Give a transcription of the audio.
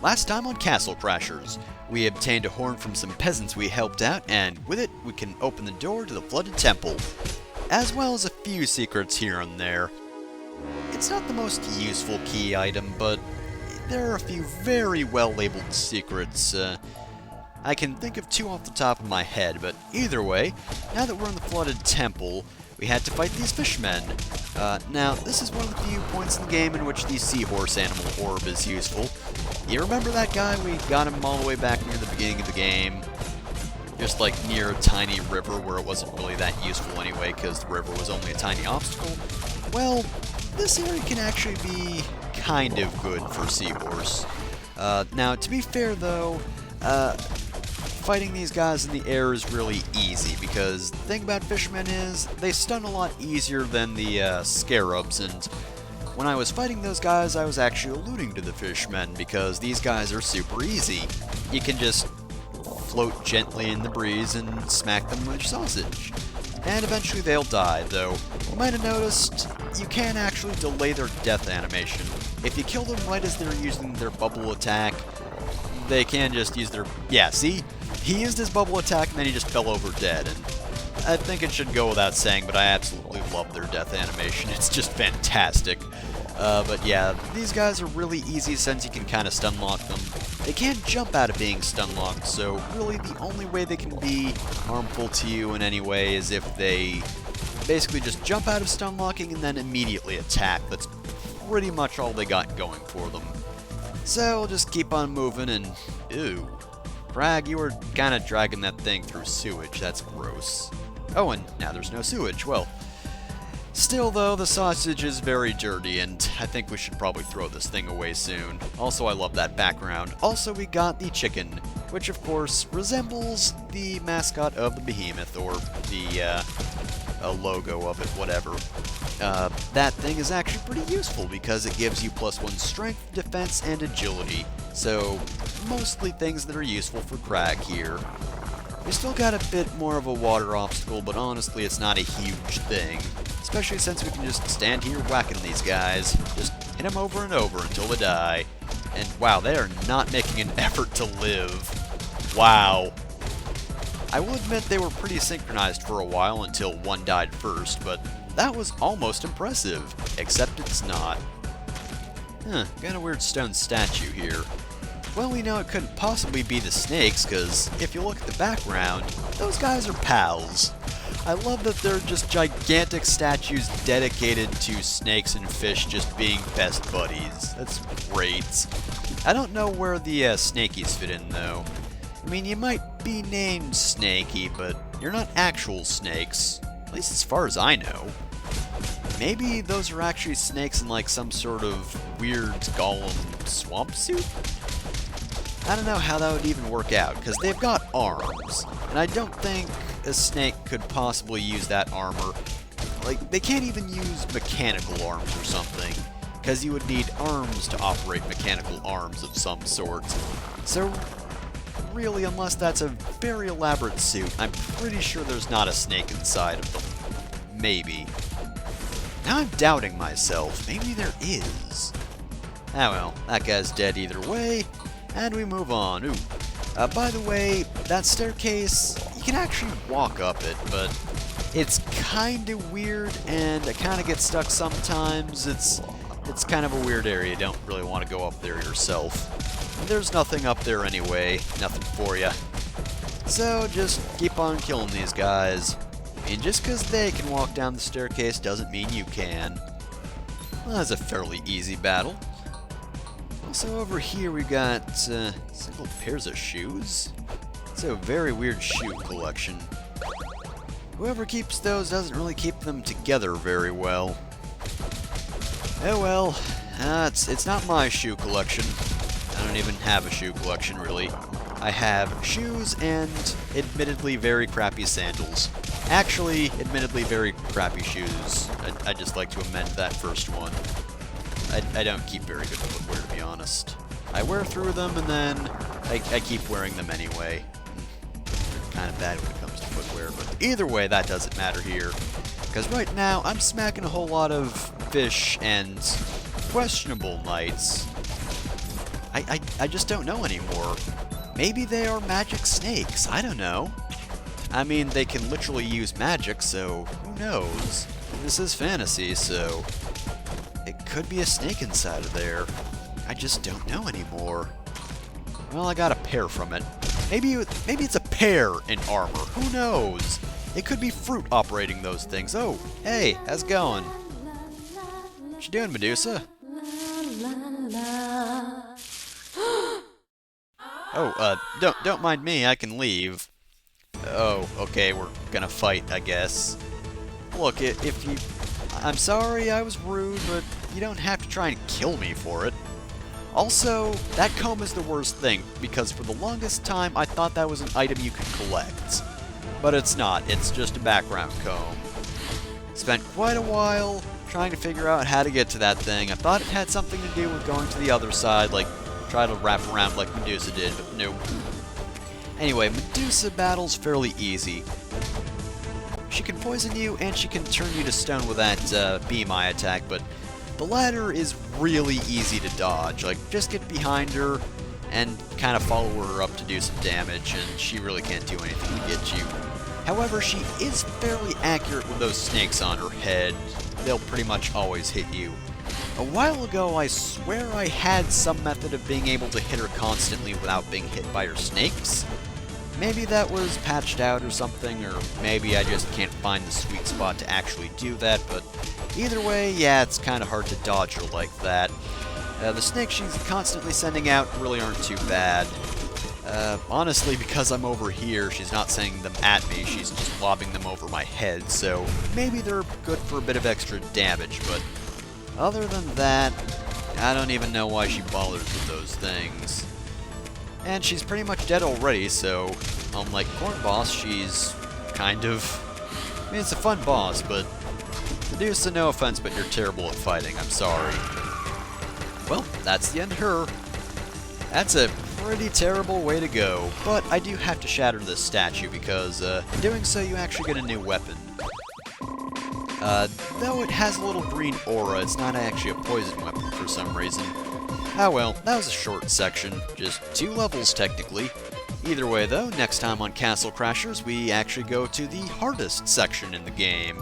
last time on Castle Crashers, we obtained a horn from some peasants we helped out, and with it, we can open the door to the flooded temple, as well as a few secrets here and there. It's not the most useful key item, but there are a few very well-labeled secrets. I can think of two off the top of my head, but either way, now that we're in the flooded temple, we had to fight these fishmen. Now, this is one of the few points in the game in which the seahorse animal orb is useful. You remember that guy? We got him all the way back near the beginning of the game. Just like near a tiny river where it wasn't really that useful anyway, because the river was only a tiny obstacle. Well, this area can actually be kind of good for seahorse. Now, to be fair though, fighting these guys in the air is really easy, because the thing about fishmen is they stun a lot easier than the scarabs, and when I was fighting those guys, I was actually alluding to the fishmen, because these guys are super easy. You can just float gently in the breeze and smack them with sausage. And eventually they'll die, though you might have noticed you can actually delay their death animation. If you kill them right as they're using their bubble attack, they can just use their... Yeah, see? He used his bubble attack and then he just fell over dead, and I think it should go without saying, but I absolutely love their death animation. It's just fantastic. But yeah, these guys are really easy since you can kind of stun lock them. They can't jump out of being stun locked, so really the only way they can be harmful to you in any way is if they basically just jump out of stun locking and then immediately attack. That's pretty much all they got going for them. So we'll just keep on moving and... Ew. Crag, you were kind of dragging that thing through sewage. That's gross. Oh, and now there's no sewage. Well, still though, the sausage is very dirty, and I think we should probably throw this thing away soon. Also, I love that background. Also, we got the chicken, which of course resembles the mascot of the behemoth, or the logo of it, whatever. That thing is actually pretty useful because it gives you +1 strength, defense, and agility. So, mostly things that are useful for Crag here. We still got a bit more of a water obstacle, but honestly it's not a huge thing. Especially since we can just stand here whacking these guys. Just hit them over and over until they die. And wow, they are not making an effort to live. Wow. I will admit they were pretty synchronized for a while until one died first, but that was almost impressive. Except it's not. Got a weird stone statue here. Well, we know it couldn't possibly be the snakes, because if you look at the background, those guys are pals. I love that they're just gigantic statues dedicated to snakes and fish just being best buddies. That's great. I don't know where the snakies fit in, though. I mean, you might be named Snaky, but you're not actual snakes. At least as far as I know. Maybe those are actually snakes in like some sort of weird golem swamp suit? I don't know how that would even work out, because they've got arms, and I don't think a snake could possibly use that armor. Like, they can't even use mechanical arms or something, because you would need arms to operate mechanical arms of some sort. So, really, unless that's a very elaborate suit, I'm pretty sure there's not a snake inside of them. Maybe. Now I'm doubting myself. Maybe there is. Ah well, that guy's dead either way. And we move on. Ooh. By the way, that staircase, you can actually walk up it, but it's kind of weird, and it kind of gets stuck sometimes. It's kind of a weird area. You don't really want to go up there yourself. And there's nothing up there anyway. Nothing for you. So just keep on killing these guys. I mean, just because they can walk down the staircase doesn't mean you can. Well, that's a fairly easy battle. Also over here we got single pairs of shoes. It's a very weird shoe collection. Whoever keeps those doesn't really keep them together very well. Oh well, it's not my shoe collection. I don't even have a shoe collection really. I have shoes and admittedly very crappy sandals. Actually, admittedly very crappy shoes. I'd just like to amend that first one. I don't keep very good footwear, to be honest. I wear through them, and then I keep wearing them anyway. Kind of bad when it comes to footwear, but either way, that doesn't matter here. Because right now, I'm smacking a whole lot of fish and questionable knights. I just don't know anymore. Maybe they are magic snakes, I don't know. I mean, they can literally use magic, so who knows? This is fantasy, so it could be a snake inside of there. I just don't know anymore. Well, I got a pear from it. Maybe it's a pear in armor. Who knows? It could be fruit operating those things. Oh, hey, how's it going? What you doing, Medusa? Oh, don't mind me. I can leave. Oh, okay, we're gonna fight, I guess. Look, if you... I'm sorry I was rude, but you don't have to try and kill me for it. Also, that comb is the worst thing, because for the longest time I thought that was an item you could collect. But it's not, it's just a background comb. Spent quite a while trying to figure out how to get to that thing. I thought it had something to do with going to the other side, like try to wrap around like Medusa did, but nope. Anyway, Medusa battle's fairly easy. She can poison you, and she can turn you to stone with that beam eye attack, but the latter is really easy to dodge. Like, just get behind her and kind of follow her up to do some damage, and she really can't do anything to get you. However, she is fairly accurate with those snakes on her head. They'll pretty much always hit you. A while ago, I swear I had some method of being able to hit her constantly without being hit by her snakes. Maybe that was patched out or something, or maybe I just can't find the sweet spot to actually do that, but either way, yeah, it's kind of hard to dodge her like that. The snakes she's constantly sending out really aren't too bad. Honestly, because I'm over here, she's not sending them at me, she's just lobbing them over my head, so maybe they're good for a bit of extra damage, but other than that, I don't even know why she bothers with those things. And she's pretty much dead already, so unlike Corn Boss, she's kind of... I mean, it's a fun boss, but Medusa, no offense, but you're terrible at fighting, I'm sorry. Well, that's the end of her. That's a pretty terrible way to go, but I do have to shatter this statue because, in doing so, you actually get a new weapon. Though it has a little green aura, it's not actually a poison weapon for some reason. Ah well, that was a short section, just 2 levels technically. Either way though, next time on Castle Crashers we actually go to the hardest section in the game.